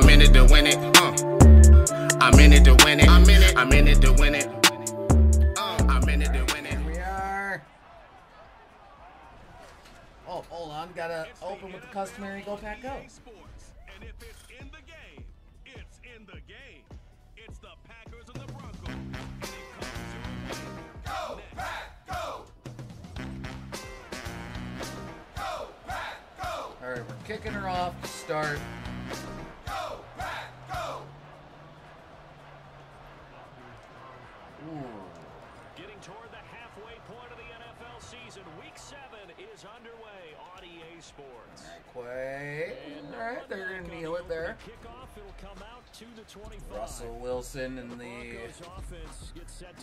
I'm in it to win it. I'm in it to win it. I'm in it to win it. I'm in it to win it. Here we are. Oh, hold on. Gotta open with the customary go pack go. And if it's in the game, it's in the game. It's the Packers and the Broncos. Go, Pack, go! Go, Pack, go! All right, we're kicking her off to start. Go, Pack, go! Ooh. Getting toward the halfway point of the NFL season. Week 7 is underway on EA Sports. Quay. All right, they're going to kneel it there. Kickoff, it'll come out to the 25. Russell Wilson and the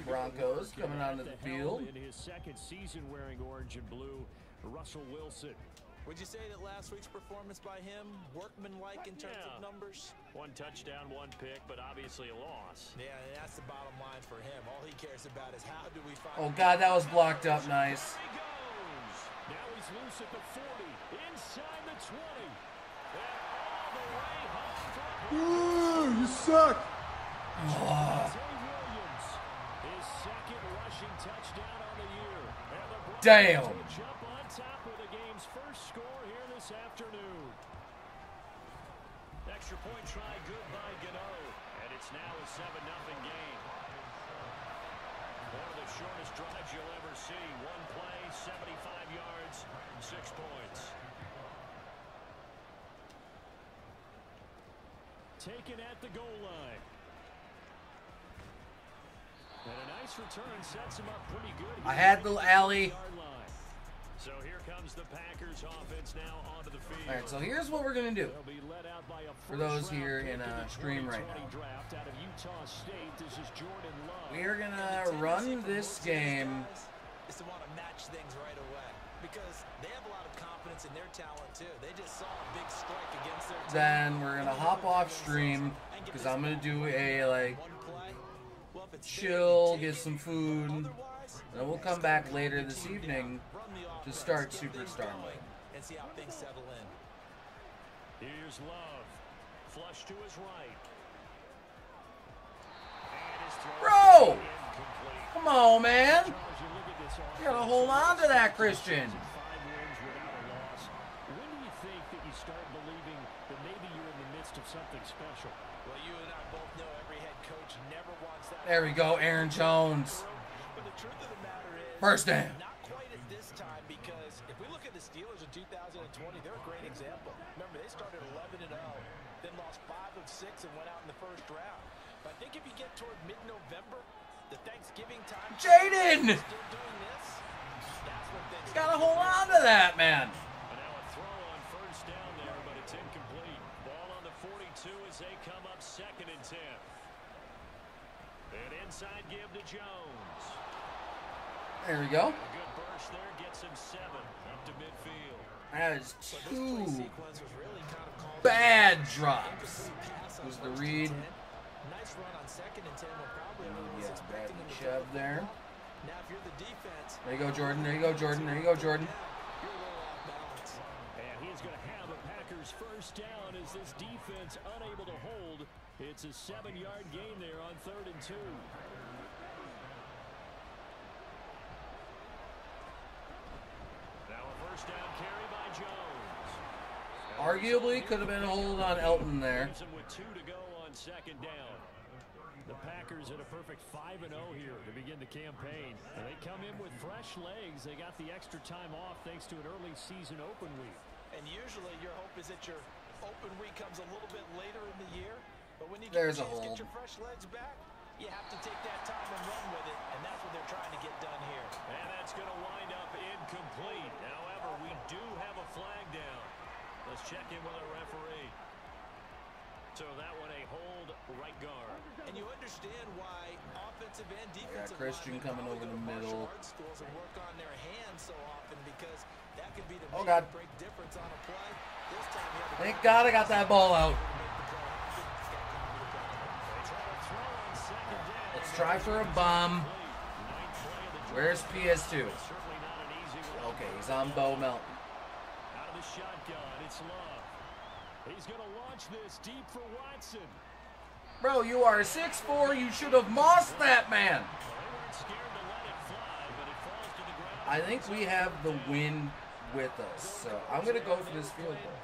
Broncos coming onto the field. In his second season wearing orange and blue, Russell Wilson. Would you say that last week's performance by him, workmanlike in terms of numbers? 1 touchdown, 1 pick, but obviously a loss. Yeah, and that's the bottom line for him. All he cares about is how do we find... Oh, God, that was blocked up nice. There he goes. Now he's loose at the 40, inside the 20. And all the way home for Ooh, you suck! Oh. Williams. His second rushing touchdown on the year. And the Broncos Damn. will jump on top with the game's first score here this afternoon. Extra point try, good by Gano. And it's now a 7-0 game. One of the shortest drives you'll ever see. 1 play, 75 yards, 6 points. Taken at the goal line. And a nice return sets him up pretty good. I had the alley. So here comes the Packers offense now onto the field. All right, so here's what we're going to do. For those here in stream right now. We are going to run this game. Is to want to match things right away because they have a lot of confidence in their talent too. They just saw a big strike against their team. Then we're going to hop off stream because I'm going to do a like chill, get some food, and then we'll come back later this evening to start Superstar Mode. And see how things settle in. Here's Love. Flush to his right. Bro! Come on, man. You gotta hold on to that, Christian. When do you think that you start believing that maybe you're in the midst of something special? Well, you and I both know every head coach never wants that. There we go, Aaron Jones. But the truth of the matter is, First down. not quite at this time because if we look at the Steelers in 2020, they're a great example. Remember, they started 11-0, then lost 5 of 6 and went out in the first round. But I think if you get toward mid-November, the Thanksgiving time, Jaden! still doing this, that's when things Gotta hold on to that, man. And now a throw on first down there, but it's incomplete. Ball on the 42 as they come up 2nd and 10. An inside give to Jones. There we go. A good burst there gets him 7 up to midfield. That is But this 2 play sequence was really kind of called bad drops. pass on Was the 1st and read. 10. Nice run on 2nd and 10 when probably everyone was Yeah, bad expecting him to shove go. there. Now if you're the defense, There you go, Jordan. There you go, Jordan. There you go, Jordan. you're a little off balance. And he's going to have a Packers first down as this defense unable to hold. It's a 7-yard gain there on 3rd and 2. Now a first down carry by Jones. Arguably could have been a hold on Elton there. Leaves him with 2 to go on 2nd down. The Packers at a perfect 5-0 here to begin the campaign. And they come in with fresh legs. They got the extra time off thanks to an early season open week. And usually your hope is that your open week comes a little bit later in the year. But when you There's get a a chance to hold. get your fresh legs back, you have to take that time and run with it. And that's what they're trying to get done here. And that's going to wind up incomplete. However, we do have a flag down. Let's check in with our referee. So that one a hold right guard. And you understand why offensive and defensive Christian linemen coming over the go to middle. martial arts schools and work on their hands so often because that could be the Oh, make God. or break difference on a play. This time you have to Thank God I got that ball out. Let's try for a bomb. Where's PS2? Okay, he's on Bo Melton. Out of the shotgun, it's Love. He's going to launch this deep for Watson. Bro, you are 6'4". You should have mossed that man. Well, they weren't scared to let it fly, but it falls to the ground. I think we have the wind with us, so I'm going to go for this field goal.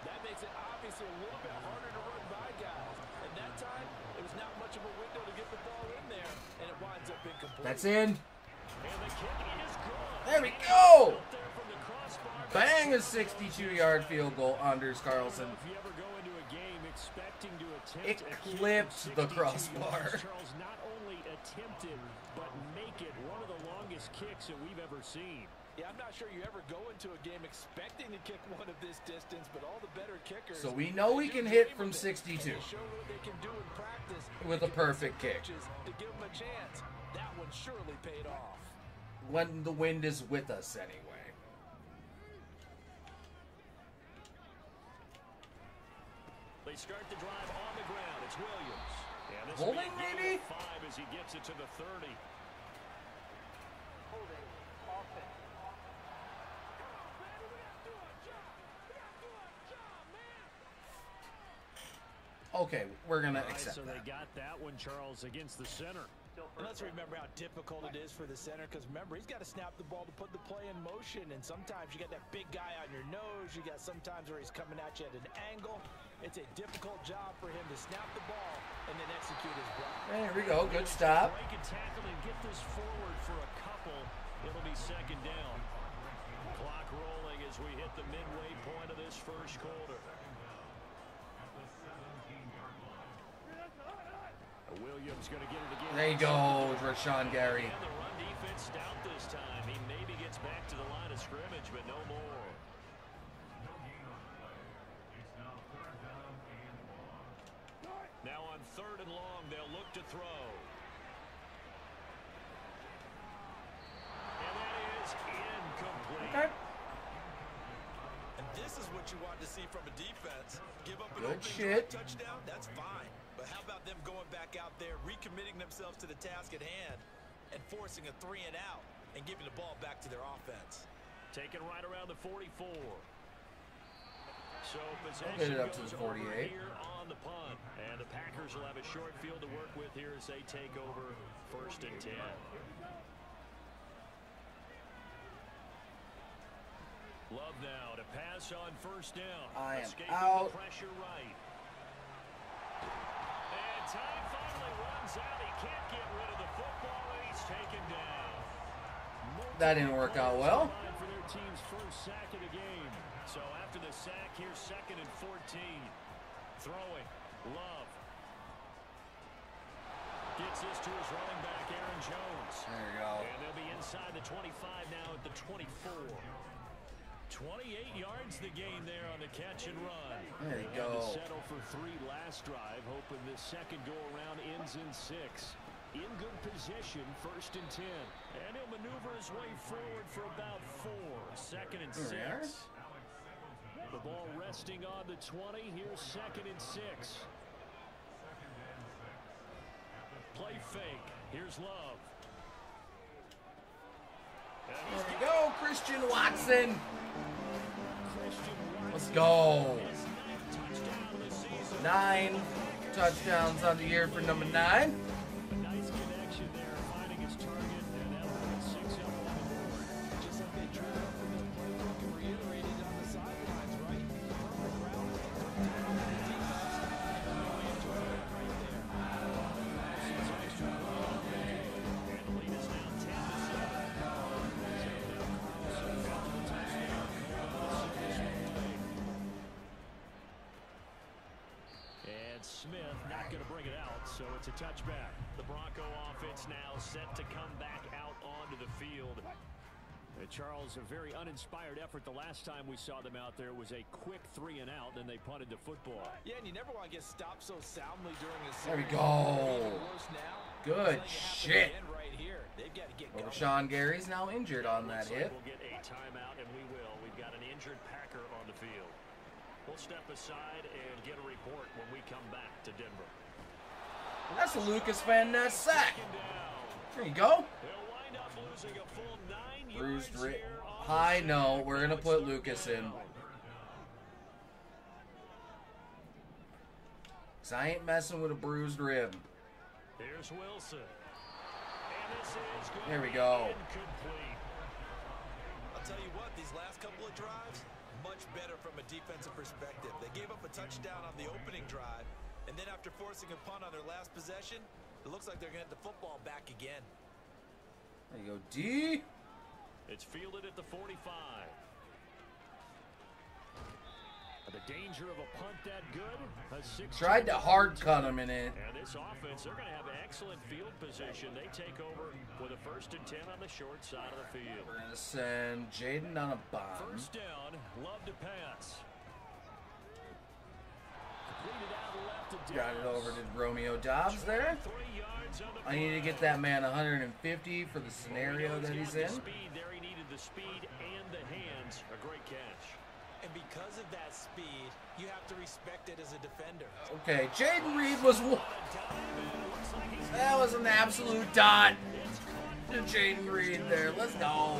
That makes it obviously a little bit harder to run by guys. And that time, it was not much of a window to get the ball in there, and it winds up incomplete. That's in. And the kick is good. There we go. Up there from the crossbar. Bang, a 62-yard field goal, Anders Carlson. If you ever go into a game expecting to attempt It a kick clipped from the 62 crossbar. yards, Charles not only attempted, but make it one of the longest kicks that we've ever seen. Yeah, I'm not sure you ever go into a game expecting to kick one of this distance, but all the better kickers. So we know we can hit from 62 Show what they can do in practice with a perfect kick to give them a chance. That one surely paid off. when the wind is with us anyway. They start the drive on the ground. It's Williams. And this Holding, will be maybe? 5 as he gets it to the 30. Okay, we're going to All right, accept so they that. got that one, Charles, against the center. And let's remember how difficult it is for the center, because remember, he's got to snap the ball to put the play in motion, and sometimes you got that big guy on your nose. You got sometimes where he's coming at you at an angle. It's a difficult job for him to snap the ball and then execute his block. There we go, good stop. Break and tackle and get this forward for a couple. It'll be second down. Clock rolling as we hit the midway point of this first quarter. Williams going to get it again. There you go, Rashawn Gary. And the run defense stout this time. He maybe gets back to the line of scrimmage, but no more. Now on 3rd and long, they'll look to throw. And that is incomplete. Okay. And this is what you want to see from a defense. Give up an Good open shit. touchdown, that's fine. But how about them going back out there, recommitting themselves to the task at hand, and forcing a 3 and out, and giving the ball back to their offense? Taken right around the 44. So Get it possession up to goes the over 48. here on the punt. And the Packers will have a short field to work with here as they take over 1st and 10. Love now to pass on 1st down. I am Escaping out. the pressure right. And time finally runs out. He can't get rid of the football, and he's taken down. That didn't work out well. For their team's first sack of the game. So after the sack, here's 2nd and 14. Throwing. Love. Gets this to his running back, Aaron Jones. There you go. And they'll be inside the 25 now at the 24. 28 yards the gain there on the catch and run. There you They had to go. settle for 3 last drive, hoping this second go-around ends in 6. In good position, 1st and 10. And he'll maneuver his way forward for about 4. 2nd and There we are. 6. The ball resting on the 20. Here's 2nd and 6. Play fake. Here's Love. And he's There we go, Christian Watson. Christian Let's Watson. go. His 9th touchdown of the season. 9 touchdowns on the year for number 9. A nice connection there, finding his target, and that will put 6 up on the board. Just like they drew up in this playbook and reiterated on the sidelines, right? Perfect route, down the defense, and really enjoyed it right there. And the lead is now 10-7. And Smith not going to bring it out, so it's a touchback. The Bronco offense now set to come back out onto the field. Charles, a very uninspired effort. The last time we saw them out there was a quick 3 and out, then they punted the football. Yeah, and you never want to get stopped so soundly during a There we series. go. Even worse now, Good something happened shit. again right here. They've got to get going. Rashawn Gary's now injured on that Looks like hit. we'll get a timeout, and we will. We've got an injured Packer on the field. We'll step aside and get a report when we come back to Denver. That's a Lucas Van Ness sack. Second down. There you go. They'll wind up losing a full 9 Bruised yards rib. here on High the no. snap. We're going to It's put third Lucas down. in. 'Cause I ain't messing with a bruised rib. Here's Wilson. And this is good. There we go. Incomplete. I'll tell you what, these last couple of drives, much better from a defensive perspective. They gave up a touchdown on the opening drive, and then after forcing a punt on their last possession, it looks like they're going to get the football back again. There you go, D. It's fielded at the 45. The danger of a punt that good. A 6 Tried to hard cut him in it. And this offense, they're going to have excellent field position. They take over with a 1st and 10 on the short side of the field. We're going to send Jaden on a bomb. 1st down, love to pass. Completed out left to Got it Dallas. over to Romeo Dobbs there. 3 yards on the I need to play. get that man 150 for the scenario that he's in. Speed there, he needed the speed and the hands. A great catch. And because of that speed, you have to respect it as a defender. Okay, Jaden Reed was one. That was an absolute dot to Jaden Reed there. Let's go.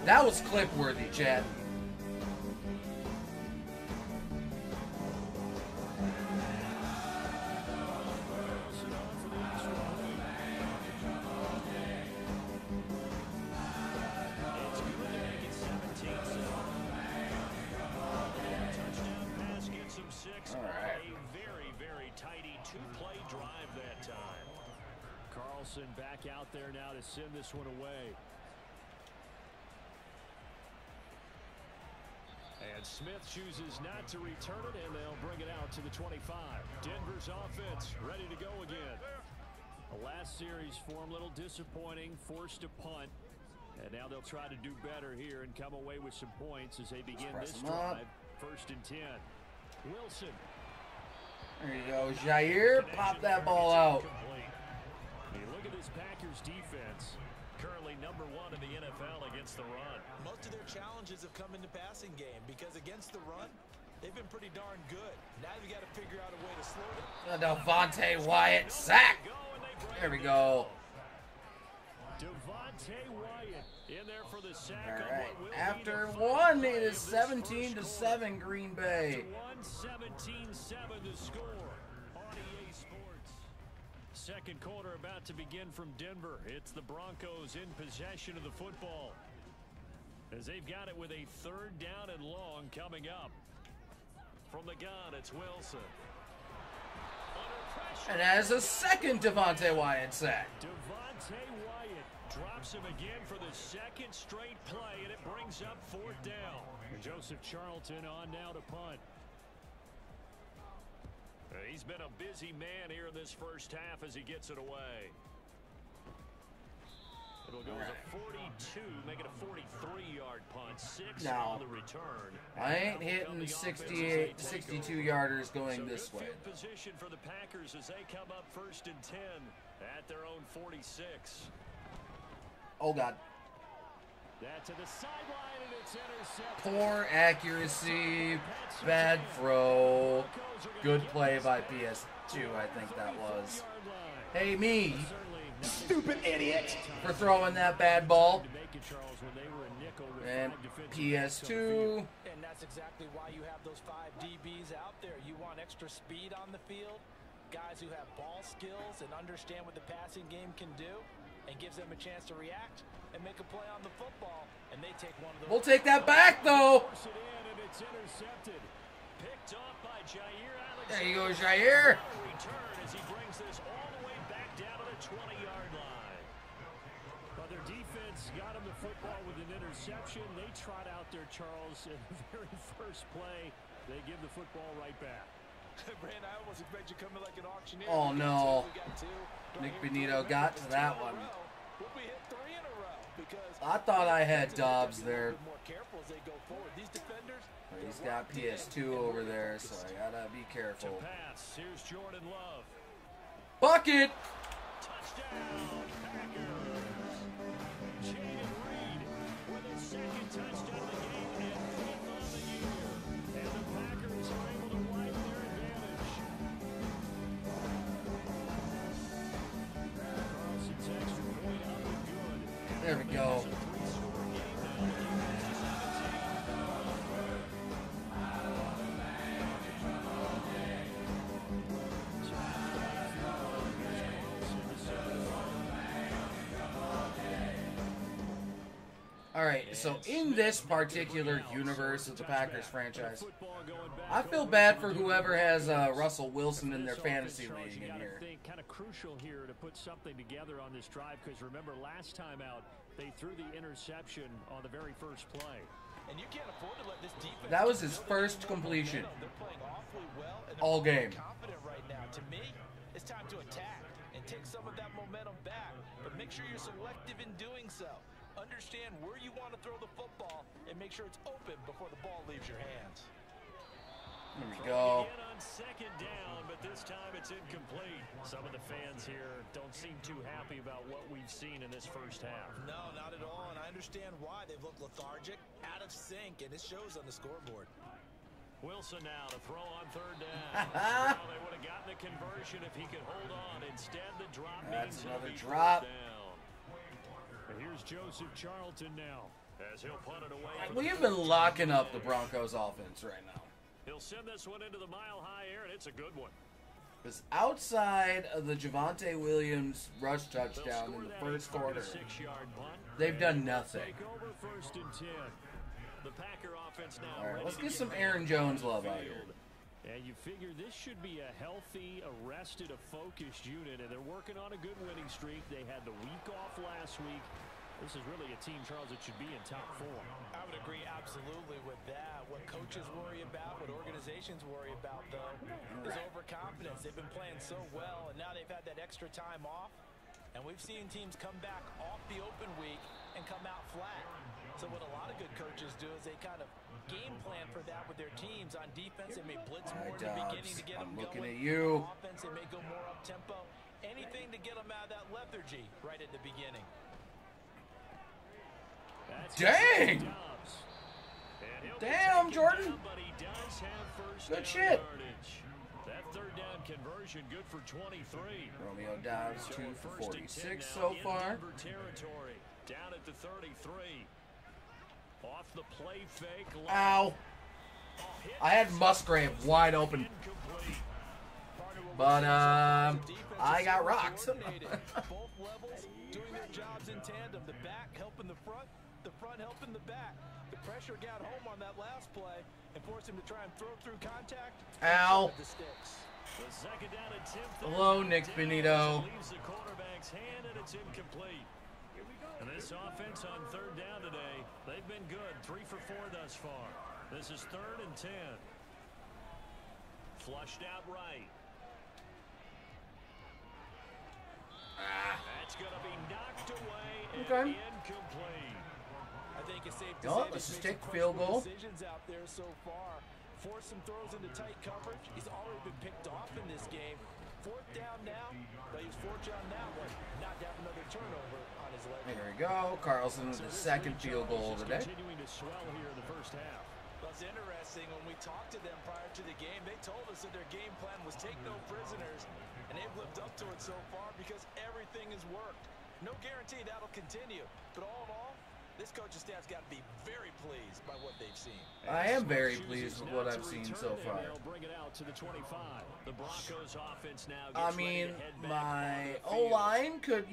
That was clip worthy, Chad. Back out there now to send this one away. And Smith chooses not to return it, and they'll bring it out to the 25. Denver's offense ready to go again. The last series for them, a little disappointing, forced a punt. And now they'll try to do better here and come away with some points as they begin this drive. 1st and 10. Wilson. There you go, Jair. Pop that ball out. You look at this Packers defense, currently #1 in the NFL against the run. Most of their challenges have come in the passing game because against the run, they've been pretty darn good. Now you got to figure out a way to slow them. Devontae Wyatt sack. There we go. Devontae Wyatt in there for the sack. All right. After one, it is 17-7 Green Bay. 17-7 the score on EA Sports. Second quarter about to begin from Denver. It's the Broncos in possession of the football as they've got it with a 3rd down and long coming up. From the gun, it's Wilson. And as a second Devontae Wyatt sack. Devontae Wyatt drops him again for the 2nd straight play, and it brings up 4th down. Joseph Charlton on now to punt. He's been a busy man here in this first half as he gets it away. It'll go as a 42, make it a 43-yard punt. 6 on the return. I ain't hitting 68, 62-yarders going this way. Good position for the Packers as they come up 1st and 10 at their own 46. Oh, God. That to the sideline, and it's intercepted. Poor accuracy. Bad throw. Good play by PS2, I think that was. Hey, me. Stupid idiot. For throwing that bad ball. And PS2. And that's exactly why you have those 5 DBs out there. You want extra speed on the field, guys who have ball skills and understand what the passing game can do, and gives them a chance to react and make a play on the football, and they take one of those. We'll take that back, though. It's intercepted. Picked off by Jair. There you go, Jair. Return as he brings this all the way back down to the 20-yard line. But their defense got him the football with an interception. They trot out there, Charles, in the very first play. They give the football right back. Brand, I almost expect you coming like an auctioneer. Oh, no. Nick Benito got to that one. I thought I had Dobbs there. He's got PS2 over there, so I gotta be careful. Here's Jordan Love. Bucket! Touchdown, Packers. Jaden Reed with a 2nd touchdown of the game and 5th on the year. And the Packers are able to widen their advantage. Carlson's extra point up and good. There we go. All right, so in this particular universe of the Packers franchise, I feel bad for whoever has Russell Wilson in their fantasy league in here. Kind of crucial here to put something together on this drive because remember last time out they threw the interception on the very first play. And you can't afford to let this defense. That was his first completion. They're playing awfully well and all they're game. confident right now. To me, it's time to attack and take some of that momentum back, but make sure you're selective in doing so. Understand where you want to throw the football and make sure it's open before the ball leaves your hands. Here we go. Again on second down, but this time it's incomplete. Some of the fans here don't seem too happy about what we've seen in this first half. No, not at all, and I understand why. They've looked lethargic, out of sync, and it shows on the scoreboard. Wilson now to throw on third down. Well, they would have gotten the conversion if he could hold on. Instead, the drop That's means another it'll be drop. fourth down. And here's Joseph Charlton now as he'll punt it away. We have been locking up the Broncos offense right now. He'll send this one into the mile-high air, and it's a good one. Because outside of the Javonte Williams rush touchdown in the first quarter, they've done nothing. Take over first and 10. The Packer offense now. All right, ready let's to get some back Aaron on Jones the love out field. here. And you figure this should be a healthy, arrested, a focused unit, and they're working on a good winning streak. They had the week off last week. This is really a team, Charles, that should be in top 4. I would agree absolutely with that. What coaches worry about, what organizations worry about, though, is overconfidence. They've been playing so well, and now they've had that extra time off. And we've seen teams come back off the open week and come out flat. So what a lot of good coaches do is they kind of game plan for that with their teams. On defense, they may blitz more in the beginning to get them I'm looking going. at you. On offense, they may go more up-tempo. Anything to get them out of that lethargy right at the beginning. Dang! Damn, Jordan. Good shit. That third down conversion good for 23. Romeo Dobbs, 2 for First and 10 46 now so in far. Denver territory. Down at the 33. Off the play fake. Ow. I had Musgrave wide open. But, I got rocked. Both levels doing their jobs in tandem. The back helping the front helping the back. The pressure got home on that last play and forced him to try and throw through contact. Ow. The sticks. The second down and 10th. Hello, Nick Benito. Leaves the quarterback's hand and it's incomplete. And this offense on third down today, they've been good. 3 for 4 thus far. This is 3rd and 10. Flushed out right. That's going to be knocked away and Okay. incomplete. I think it's safe to No, say let's they've just made take some the field questionable goal. decisions out there so far. Force some throws into tight coverage. He's already been picked off in this game. 4th down now, but he's 4th down now, but not to have another turnover on his leg. There we go. Carlson with his second field goal today. Continuing to swell here in the first half. Well, it's interesting. When we talked to them prior to the game, they told us that their game plan was take no prisoners, and they've lived up to it so far because everything has worked. No guarantee that'll continue, but all in all, this coaching staff's got to be very pleased by what they've seen. I am very pleased with what I've seen so far. They'll bring it out to the 25. The Broncos offense now I gets mean, ready to head back my on the field. O-line could,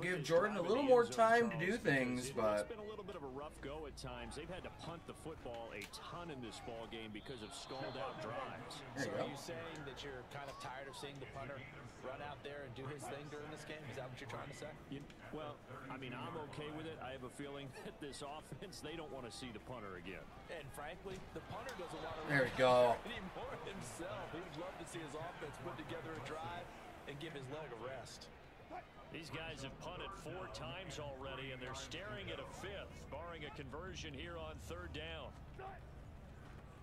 give Jordan a little more time to do things, but It's been a little bit of a rough go at times. They've had to punt the football a ton in this ball game because of stalled out drives. there you So go. are you saying that you're kind of tired of seeing the punter run out there and do his thing during this game? Is that what you're trying to say? Well, I mean, I'm okay with it. I have a feeling that this offense, they don't want to see the punter again. And frankly, the punter doesn't want to There we run go. out there anymore himself. He'd love to see his offense put together a drive and give his leg a rest. These guys have punted 4 times already, and they're staring at a 5th, barring a conversion here on 3rd down.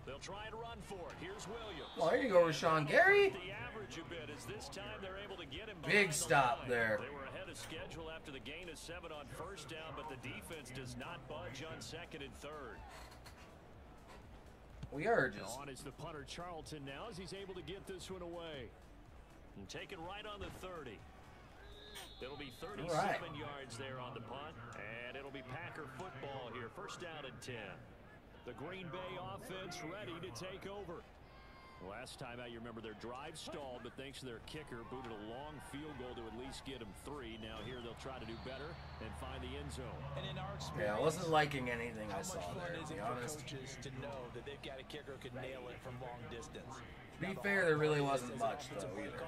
They'll try and run for it. Here's Williams. Well, there you go, Rashawn Gary. The average a bit as this time they're able to get him Big behind the stop line. there. They were ahead of schedule after the gain of 7 on 1st down, but the defense does not budge on 2nd and 3rd. We are just... On is the punter Charlton now as he's able to get this one away. And take it right on the 30. It'll be 37 yards there on the punt, and it'll be Packer football here. 1st down and 10. The Green Bay offense ready to take over. Last time out, you remember their drive stalled, but thanks to their kicker, booted a long field goal to at least get them 3. Now here they'll try to do better and find the end zone. And in our experience, Yeah, I wasn't liking anything I how saw much fun there, is to be it for honest. coaches to know that they've got a kicker who can nail it from long distance? To be fair, there really wasn't much, though, either.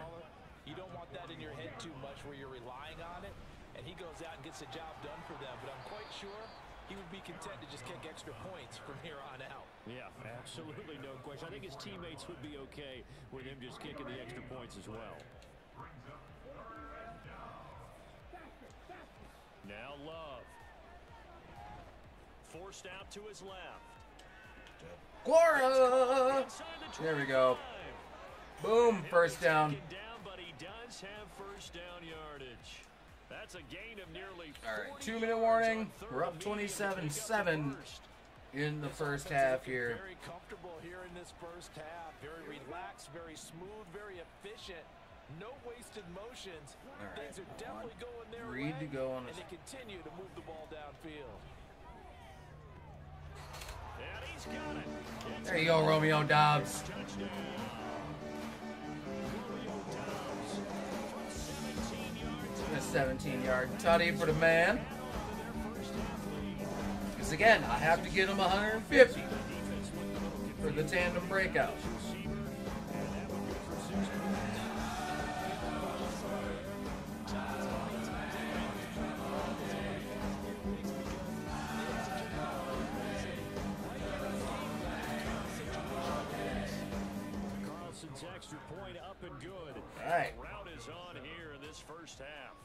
You don't want that in your head too much where you're relying on it, and he goes out and gets the job done for them. But I'm quite sure he would be content to just kick extra points from here on out. Yeah, absolutely no question. I think his teammates would be okay with him just kicking the extra points as well. Now Love. Forced out to his left. Quora! There we go. Boom, first down. But he does have first down yardage. That's a gain of nearly 40 All right, 2-minute warning. We're up yards on 27-7 in the first half here. Very comfortable here in this first half. Very relaxed, very smooth, very efficient. No wasted motions. All right, Things are definitely going their Reed way, to go on and the... they continue to move the ball downfield. And he's got it. There you go, Romeo Dobbs. Touchdown. A 17-yard tutty for the man. Because again, I have to get him 150 for the tandem breakout. Carlson's extra point up and good. All right. The route is on here in this first half.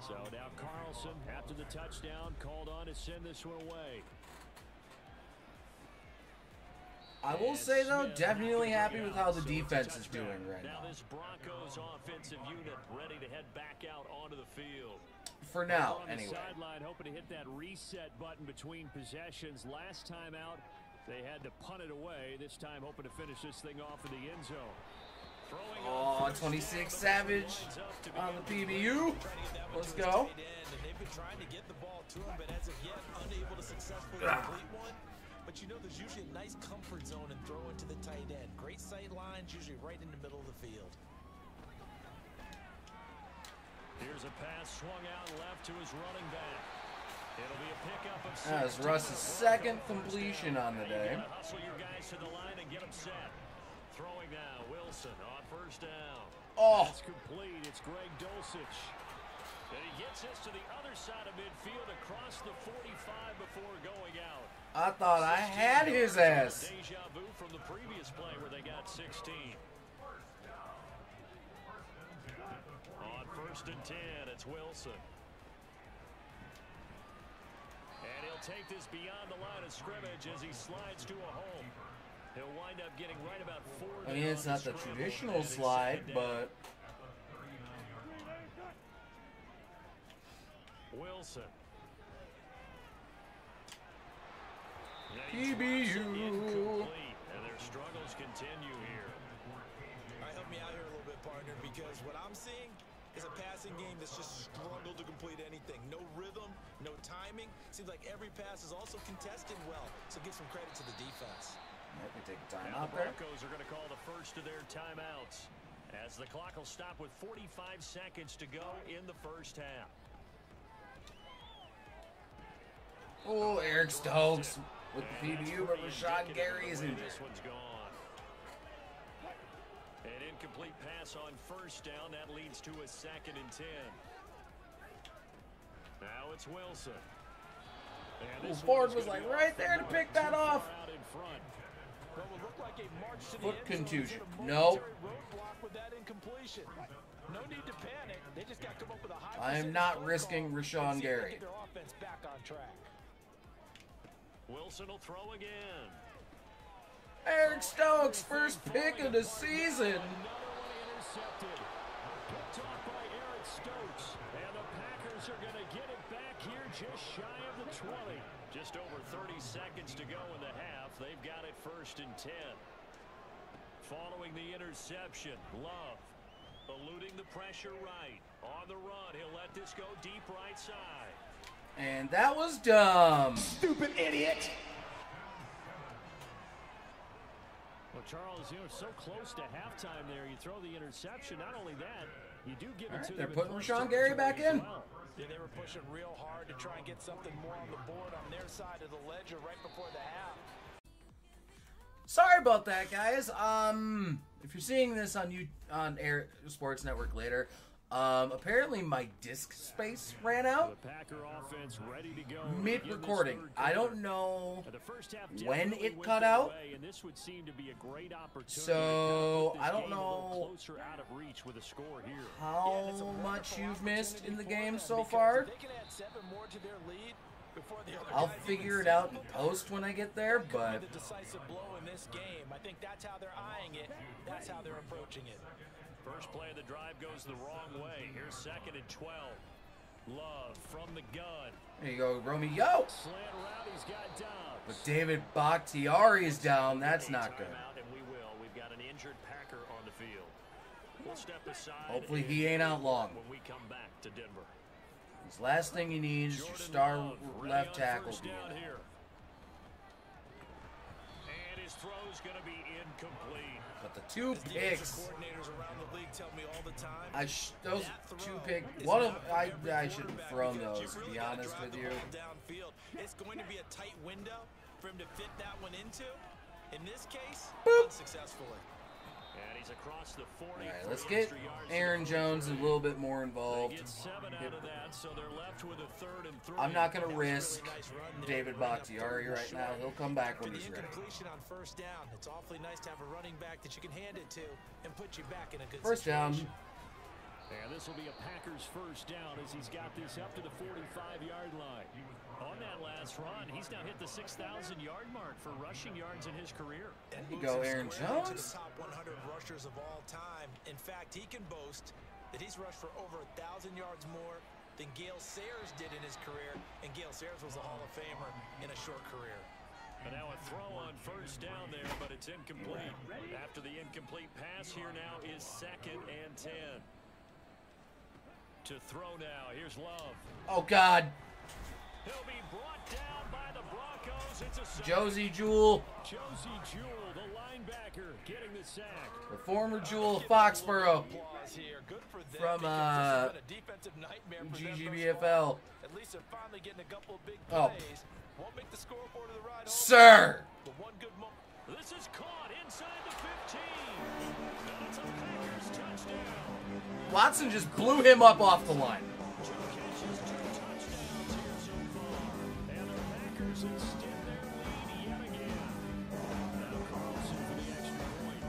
So now Carlson, after the touchdown, called on to send this one away. I will say, though, definitely happy with how the defense is doing right Now now. this Broncos offensive unit ready to head back out onto the field. For now, On the anyway. sideline, hoping to hit that reset button between possessions. Last time out, they had to punt it away. This time, hoping to finish this thing off in the end zone. Oh, 26 Savage on the PBU. Let's go. They've been trying to get the ball to him, but as of yet, unable to successfully complete one. But you know, there's usually a nice comfort zone and throw into the tight end. Great sight lines, usually right in the middle of the field. Here's a pass swung out left to his running back. It'll be a pickup of 6. That was Russ's second completion on the day. Hustle your guys to the line and get them set. Throwing now, Wilson on first down. Oh. It's complete. It's Greg Dulcich. And he gets this to the other side of midfield across the 45 before going out. I thought I had his ass. Deja vu from the previous play where they got 16. On first and 10, it's Wilson. And he'll take this beyond the line of scrimmage as he slides to a hole. He'll wind up getting right about 4. I mean, it's not the traditional slide, but... Wilson. PBU. And their struggles continue here. All right, help me out here a little bit, partner, because what I'm seeing is a passing game that's just struggled to complete anything. No rhythm, no timing. Seems like every pass is also contested well, so give some credit to the defense. Might be taking time Now out the there. Broncos are going to call the first of their timeouts as the clock will stop with 45 seconds to go in the first half. Oh, Eric Stokes with the PBU, but Rashawn Gary is injured. This one's gone. An incomplete pass on first down. That leads to a 2nd and 10. Now it's Wilson. And this Ford one is was gonna like be right there to pick that off. out in front. Well, it looked like a march to the Foot end zone. contusion. Hit a No. momentary roadblock with that incompletion. No need to panic. They just got to come up with a high I am precision not phone risking call Rashawn and see if they Gary. get their offense back on track. Wilson will throw again. Eric Stokes, first pick of the season. Another one intercepted. Picked off by Eric Stokes. And the Packers are going to get it back here just shy of the 20. Just over 30 seconds to go in the half. They've got it 1st and 10. Following the interception, Love eluding the pressure right. On the run, he'll let this go deep right side. And that was dumb. Stupid idiot. Charles, you know, so close to halftime there. You throw the interception. Not only that, you do give it to They're them. putting Rashawn Gary back in. Yeah, they were pushing real hard to try and get something more on the board on their side of the ledger right before the half. Sorry about that, guys. If you're seeing this on Air Sports Network later, apparently my disk space ran out The Packer offense ready to go. mid-recording. I don't know The first half when definitely it went cut their out. way, and this would seem to be a great opportunity So, to I kind of don't put this game a little know closer out of reach with a score here. how much you've missed in the game so Because far. if they can add 7 more to their lead before the other I'll guys figure even it out see in it, post when I get there, that could but be the decisive blow in this game. I think that's how they're eyeing it. That's how they're approaching it. First play of the drive goes the wrong way. Here's 2nd and 12. Love from the gun. there you go, Romeo. Slant around, he's got Dobbs. But David Bakhtiari is down. That's not good. Timeout, and we will. We've got an injured Packer on the field. We'll step aside. Hopefully he ain't out long. When we come back to Denver. His last thing he needs is your Jordan star Love, ready left on tackle first being down in. here. And his throw's going to be incomplete. But the 2 Defensive picks, coordinators around the league tell me all the time. those that 2 throw picks, is one of not for I every should have quarterback thrown because those. you've To really be gotta honest drive with the you, ball downfield. It's going to be a tight window for him to fit that one into. In this case, unsuccessfully. And he's across the 40. all right, for let's get extra yards. Aaron Jones a little bit more They involved. get 7 out of that, so they're left with a 3rd and 3. I'm not going to risk Really nice run there. David Bakhtiari right now. He'll come back For when the he's ready. incompletion on first down, it's awfully nice to have a running back that you can hand it to and put you back in a good First down. situation. And this will be a Packers first down as he's got this up to the 45-yard line. On that last run, he's now hit the 6,000-yard mark for rushing yards in his career. And you moves go, him Aaron squarely into Jones. the top 100 rushers of all time. In fact, he can boast that he's rushed for over 1,000 yards more than Gale Sayers did in his career, and Gale Sayers was a Hall of Famer in a short career. And now a throw on first down there, but it's incomplete. After the incomplete pass, here now is 2nd and 10. To throw now, here's Love. Oh, God. He'll be brought down by the Broncos. It's a sack. Josie Jewell, Josie Jewell, the linebacker, getting the sack. the former Jewel of Foxborough Applause here. Good for them from because this has been a defensive nightmare for them thus GGBFL. far. At least they're finally getting a couple of big Oh. plays. Won't make the scoreboard of the ride home. Sir. But one good moment. This is caught inside the 15. And it's a Packers touchdown. Watson just blew him up off the line. 2 catches, 2 touchdowns here so far. And the Packers extend their lead yet again. Now Carlson for the extra point.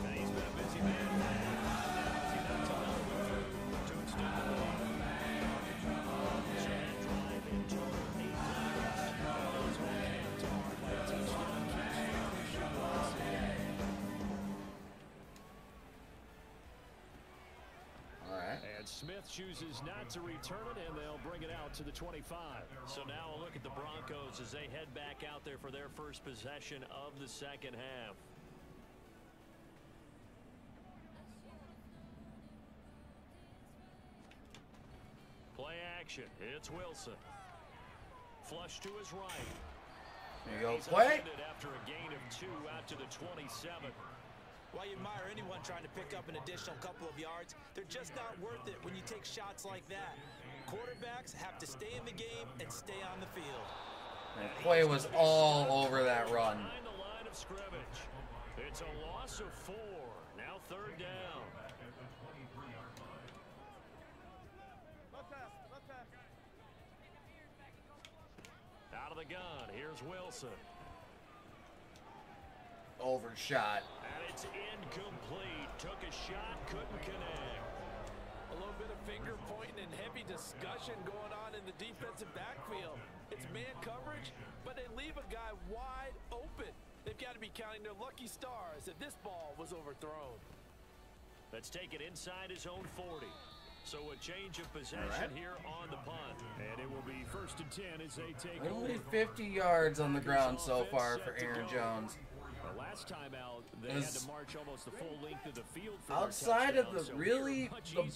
And he's been a busy man. As he knocks another one through to extend the lead. So that drive in total 8 times. Those all capped off by a touchdown catch from Christian Watson. All right. And Smith chooses not to return it, and they'll bring it out to the 25. So now a look at the Broncos as they head back out there for their first possession of the second half. Play action. It's Wilson. Flush to his right. There you go. He's Play. upended after a gain of 2 out to the 27. While you admire anyone trying to pick up an additional couple of yards, they're just not worth it when you take shots like that. Quarterbacks have to stay in the game and stay on the field. And Quay was all over that run. Behind the line of scrimmage. It's a loss of 4. Now 3rd down. Out of the gun. Here's Wilson. Overshot. And it's incomplete. Took a shot, couldn't connect. A little bit of finger pointing and heavy discussion going on in the defensive backfield. It's man coverage, but they leave a guy wide open. They've got to be counting their lucky stars that this ball was overthrown. Let's take it inside his own 40. So a change of possession here on the punt. And it will be 1st and 10 as they take Only over. 50 yards on the ground so far for Aaron Jones. Last time out, they had to march almost the full length of the field for outside of the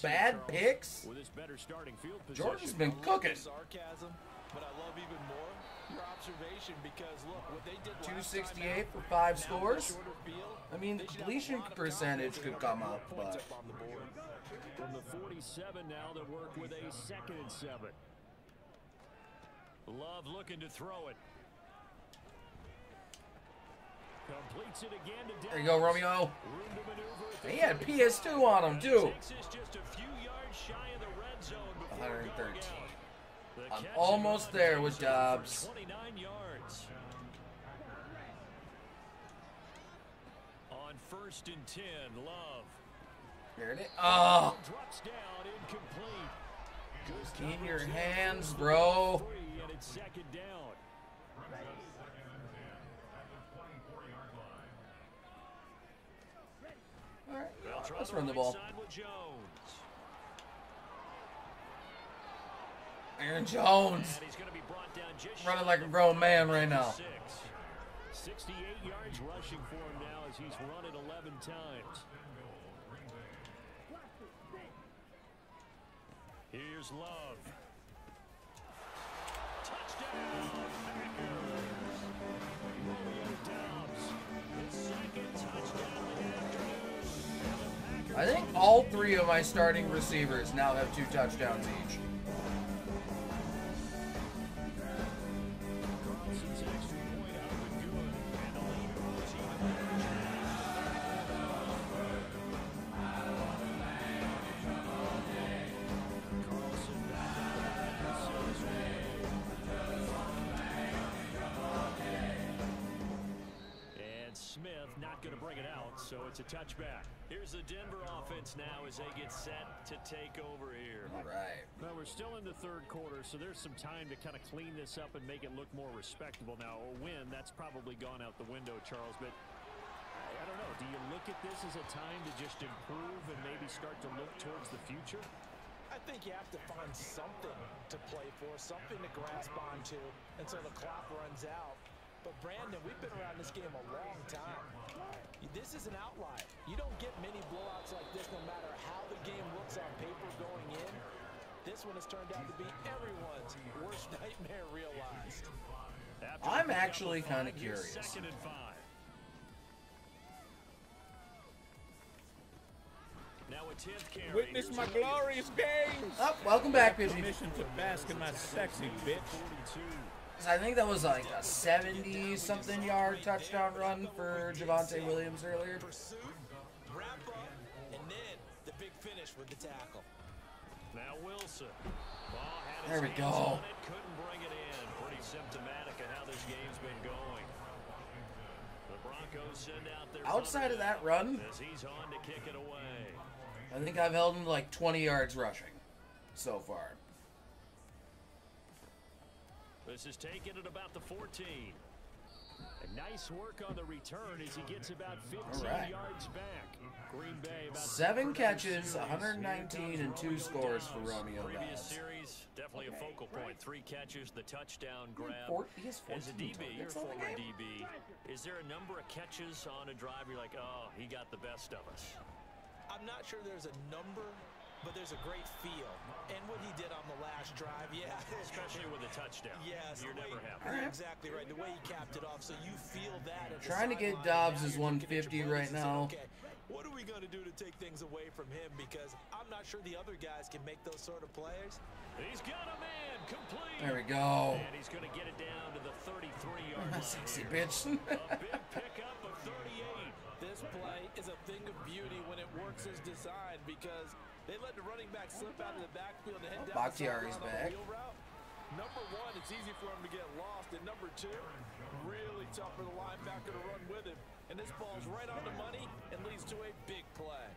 bad picks. With his better starting field Jordan's been cooking. Sarcasm, but I love even more your observation because look what they did. 268 for 5 scores. I mean, the completion percentage could come up, but from the 47 now, they work with a 2nd and 7. Love looking to throw it. Completes it again to there you go, Romeo. He had PS2 on him, too. 113. I'm almost there with Dobbs. 29 yards. On 1st and 10, Love. Here it is. Oh. Drops down, incomplete. In your hands, bro. And it's 2nd down. All right, let's run the ball. Aaron Jones running like a grown man right now. 68 yards rushing for him now as he's run it 11 times. Here's Love. Touchdown, Packers. Romeo Dobbs, his 2nd touchdown of the afternoon. I think all 3 of my starting receivers now have 2 touchdowns each. So it's a touchback. Here's the Denver offense now as they get set to take over here. All right. Well, we're still in the 3rd quarter, so there's some time to kind of clean this up and make it look more respectable. Now, a win, that's probably gone out the window, Charles, but I don't know. Do you look at this as a time to just improve and maybe start to look towards the future? I think you have to find something to play for, something to grasp onto until the clock runs out. But Brandon, we've been around this game a long time. This is an outlier. You don't get many blowouts like this no matter how the game looks on paper going in. This one has turned out to be everyone's worst nightmare realized. I'm actually kind of curious. 2nd and 5. Now a 10th carry. Witness my glorious games. Oh, welcome back, Pidgey. Permission to bask in my sexy bitch. 42. I think that was like a 70-something yard touchdown run for Javonte Williams earlier. Pursuit, wrap up, and then the big finish with the tackle. Now Wilson. Ball had There we his go. hands on it, couldn't bring it in. Pretty symptomatic of how this game's been going. The Broncos send out their Outside of that run, as he's on to kick it away. I think I've held him to like 20 yards rushing so far. This is taken at about the 14. And nice work on the return as he gets about 15 yards back. Green Bay about 7 catches, 119, and 2 scores for Romeo previous Dobbs. series, definitely a focal point. 3 catches, the touchdown grab. He has 14 As a DB, you're a targets on the former game? DB. Is there a number of catches on a drive you're like, oh, he got the best of us? I'm not sure there's a number, but there's a great feel. And what he did on the last drive, yeah. Especially with a touchdown. Yes. You're never happy. You're exactly right. The way he capped it off, so you feel that. At the Trying to get sideline, Dobbs now as you're looking at 150 your right buddies and now. saying, okay, what are we going to do to take things away from him? Because I'm not sure the other guys can make those sort of plays. He's got a man complete. There we go. And he's going to get it down to the 33-yard line. Sexy here. bitch. A big pickup of 38. This play is a thing of beauty when it works as designed because they let the running back slip out of the backfield and head down Bakhtiari's the back. wheel route. Number 1, it's easy for him to get lost. And number 2, really tough for the linebacker to run with him. And this ball's right on the money and leads to a big play.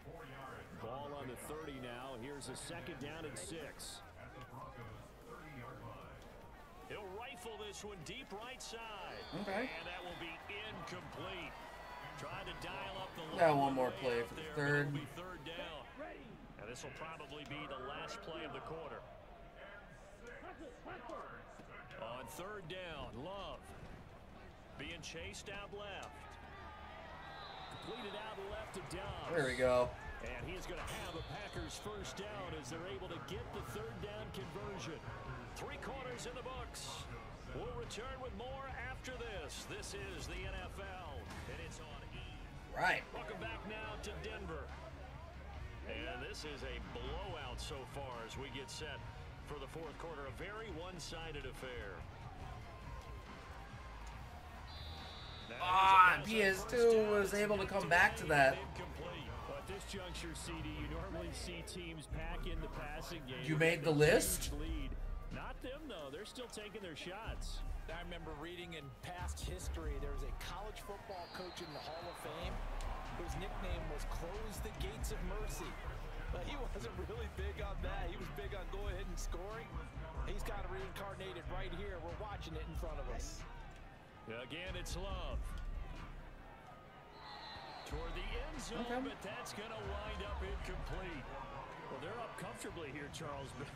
Ball on the 30 now. Here's a 2nd down and 6. He'll rifle this one deep right side. Okay. And that will be incomplete. Trying to dial up the Got one more play for the third. It'll be 3rd down. And this will probably be the last play of the quarter. On 3rd down, Love being chased out left. completed out left to Dobbs. There we go. And he's going to have a Packers first down as they're able to get the third down conversion. 3 quarters in the books. We'll return with more after this. This is the NFL, and it's on E. Right. Welcome back now to Denver. And this is a blowout so far as we get set for the fourth quarter. A very one-sided affair. PS2 was able to come back to that. At this juncture, CD, you normally see teams pack in the passing game. You made the list? Lead. Not them, though. They're still taking their shots. I remember reading in past history, there was a college football coach in the Hall of Fame whose nickname was Close the Gates of Mercy. But he wasn't really big on that. He was big on go ahead and scoring. He's kind of reincarnated right here. We're watching it in front of us. Again, it's Love. Toward the end zone, but that's going to wind up incomplete. Well, they're up comfortably here, Charles, but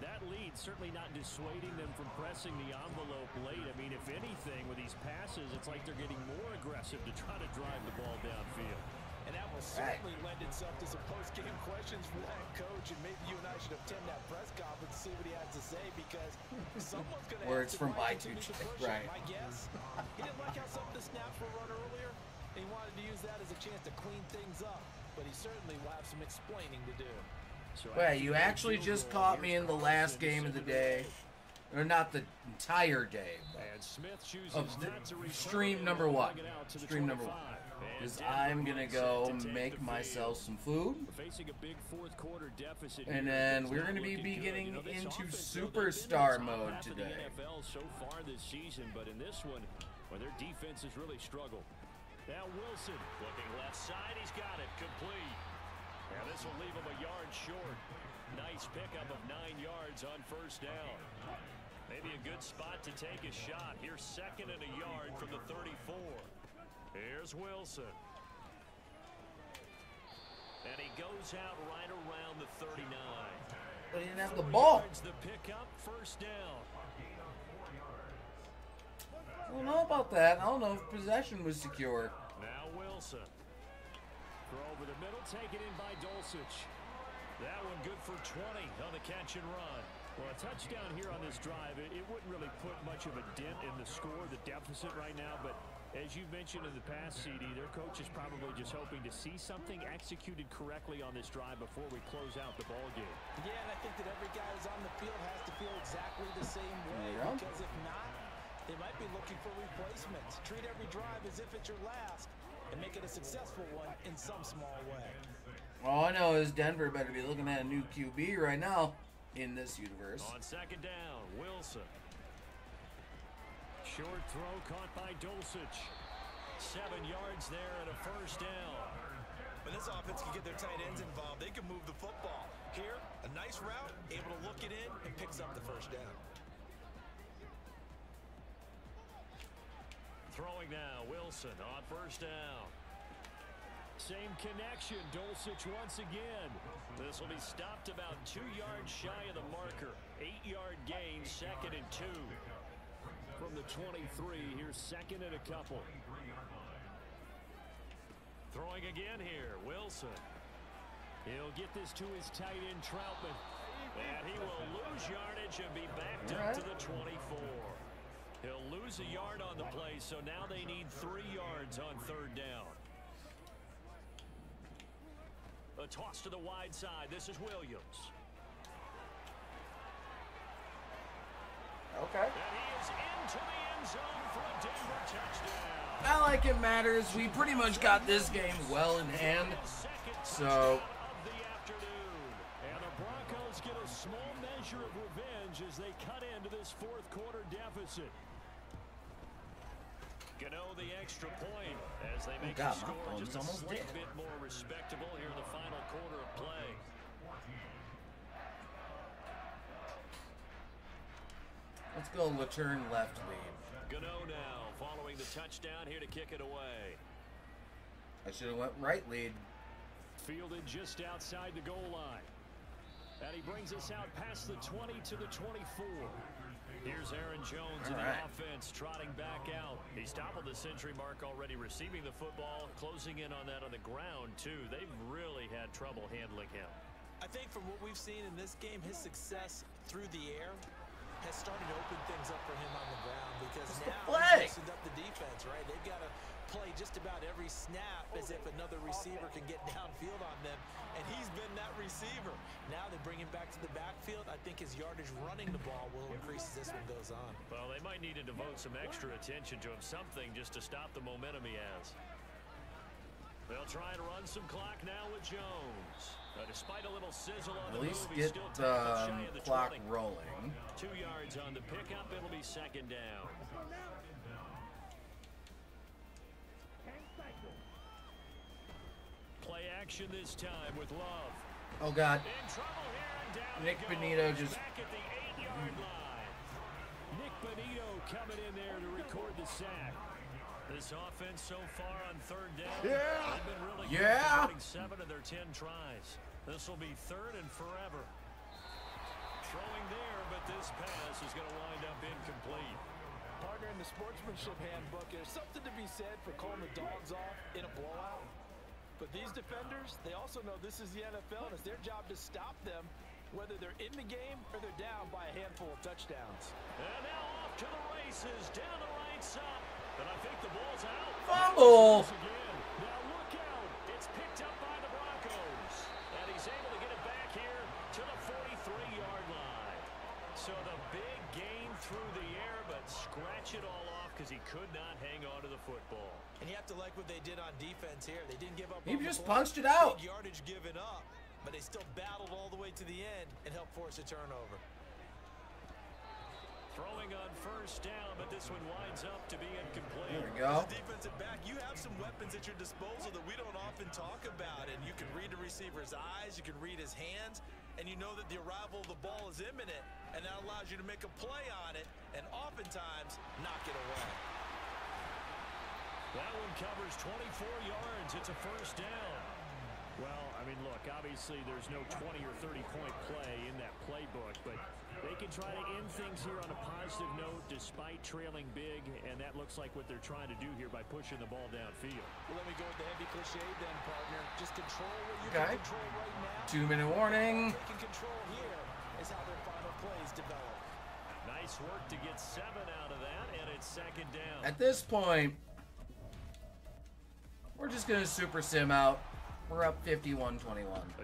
that lead certainly not dissuading them from pressing the envelope late. I mean, if anything, with these passes, it's like they're getting more aggressive to try to drive the ball downfield. And that will certainly lend itself to some post-game questions for that coach, and maybe you and I should attend that press conference to see what he has to say, because someone's going to have Words to from continue to Y2J, push right. him, I guess. He didn't like how some of the snaps were run earlier, and he wanted to use that as a chance to clean things up, but he certainly will have some explaining to do. Wait, you actually just caught me in the last game of the day. Or not the entire day, but of the stream number 1. Stream number 1. Because I'm going to go make myself some food. And then we're going to be getting into Superstar mode today. So far this season, but in this one, where their defense has really struggled. Now Wilson looking left side. He's got it complete. And this will leave him a yard short. Nice pickup of 9 yards on first down. Maybe a good spot to take a shot. Here's 2nd and a yard from the 34. Here's Wilson. And he goes out right around the 39. But he didn't have the ball. The pickup, first down. I don't know about that. I don't know if possession was secure. Now Wilson. Throw over the middle, taken in by Dulcich. That one good for 20 on the catch and run. Well, a touchdown here on this drive, it wouldn't really put much of a dent in the score, the deficit right now, but as you mentioned in the past, CD, their coach is probably just hoping to see something executed correctly on this drive before we close out the ball game. Yeah, and I think that every guy who's on the field has to feel exactly the same way, because if not, they might be looking for replacements. Treat every drive as if it's your last, and make it a successful one in some small way. All I know is Denver better be looking at a new QB right now in this universe. On 2nd down, Wilson. Short throw caught by Dulcich. 7 yards there and a first down. When this offense can get their tight ends involved, they can move the football. Here, a nice route, able to look it in, and picks up the first down. Throwing now, Wilson on first down. Same connection, Dulcich once again. This will be stopped about 2 yards shy of the marker. 8-yard gain, 2nd and 2. From the 23, here's 2nd and a couple. Throwing again here, Wilson. He'll get this to his tight end, Troutman. And he will lose yardage and be backed up to the 24. He'll lose a yard on the play, so now they need 3 yards on 3rd down. A toss to the wide side. This is Williams. Okay. And he is into the end zone for a Denver touchdown. Not like it matters. We pretty much got this game well in hand. So. Of the afternoon. And the Broncos get a small measure of revenge as they cut into this 4th quarter deficit. Gano the extra point as they make the score just a slight bit more respectable here in the final quarter of play. Let's go return left lead. Gano now following the touchdown here to kick it away. I should have went right lead. Fielded just outside the goal line. And he brings us out past the 20 to the 24. Here's Aaron Jones in the offense, trotting back out. He's toppled the century mark already, receiving the football, closing in on that on the ground, too. They've really had trouble handling him. I think from what we've seen in this game, his success through the air has started to open things up for him on the ground, because now he's loosened up the defense, right? They've got to play just about every snap as if another receiver can get downfield on them, and he's been that receiver. Now they bring him back to the backfield. I think his yardage running the ball will increase as this one goes on. Well, they might need to devote some extra attention to him, something just to stop the momentum he has. They'll try and run some clock now with Jones. Despite a little sizzle on at the least move, get still the shy of the clock 20. rolling. 2 yards on the pickup. It'll be second down. Play action this time with Love. Oh, God. In trouble here, and down Nick he goes. Benito just... Back at the 8-yard line. Nick Benito coming in there to record the sack. This offense so far on third down. They've been really good, converting 7 of their 10 tries. This will be third and forever. Throwing there, but this pass is going to wind up incomplete. Partner, in the sportsmanship handbook, there's something to be said for calling the dogs off in a blowout. But these defenders, they also know this is the NFL, and it's their job to stop them, whether they're in the game or they're down by a handful of touchdowns. And now off to the races, down the right side. But I think the ball's out. Fumble! Now look out. It's picked up by the Broncos. And he's able to get it back here to the 43-yard line. So the big gain through the air, but scratch it all off because he could not hang on to the football. And you have to like what they did on defense here. They didn't give up. He on just the play. punched it out. Big yardage given up, but they still battled all the way to the end and helped force a turnover. Throwing on first down, but this one winds up to be incomplete. There we go. As a defensive back, you have some weapons at your disposal that we don't often talk about, and you can read the receiver's eyes, you can read his hands, and you know that the arrival of the ball is imminent, and that allows you to make a play on it, and oftentimes knock it away. That one covers 24 yards. It's a first down. Well, I mean, look, obviously there's no 20 or 30-point play in that playbook, but they can try to end things here on a positive note despite trailing big, and that looks like what they're trying to do here by pushing the ball downfield. Well, let me go with the heavy cliche then, partner. Just control what you can control right now. 2-minute warning. What they can control here is how their final plays develop. Nice work to get 7 out of that, and it's second down. At this point, we're just going to super sim out. We're up 51-21.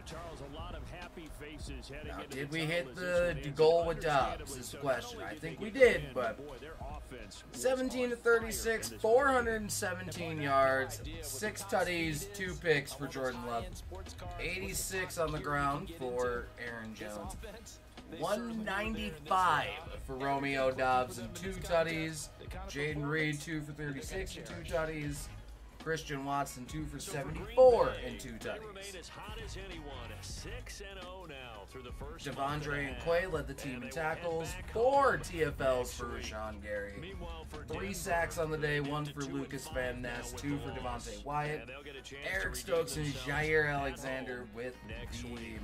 Charles, a lot of happy faces heading Now, into did the we hit tunnel the as this goal one with is Dobbs? Is the understandably question. so. Not I only think did we they get did, the win, but boy, their offense was 17 to on fire 36, in this 417 yards, 6 tutties, 2 picks for Jordan Love, 86 on the ground for Aaron Jones, 195 for Romeo Dobbs and 2 tutties, Jaden Reed 2 for 36 and 2 tutties, Christian Watson 2 for 74 and 2 tutties. Devondre and Quay led the team in tackles, 4 TFLs for Rashawn Gary, 3 sacks on the day, 1 for Lucas Van Ness, 2 for Devontae Wyatt, Eric Stokes and Jair Alexander with the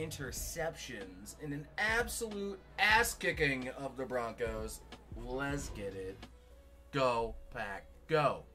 interceptions in an absolute ass-kicking of the Broncos. Let's get it. Go, Pack, go.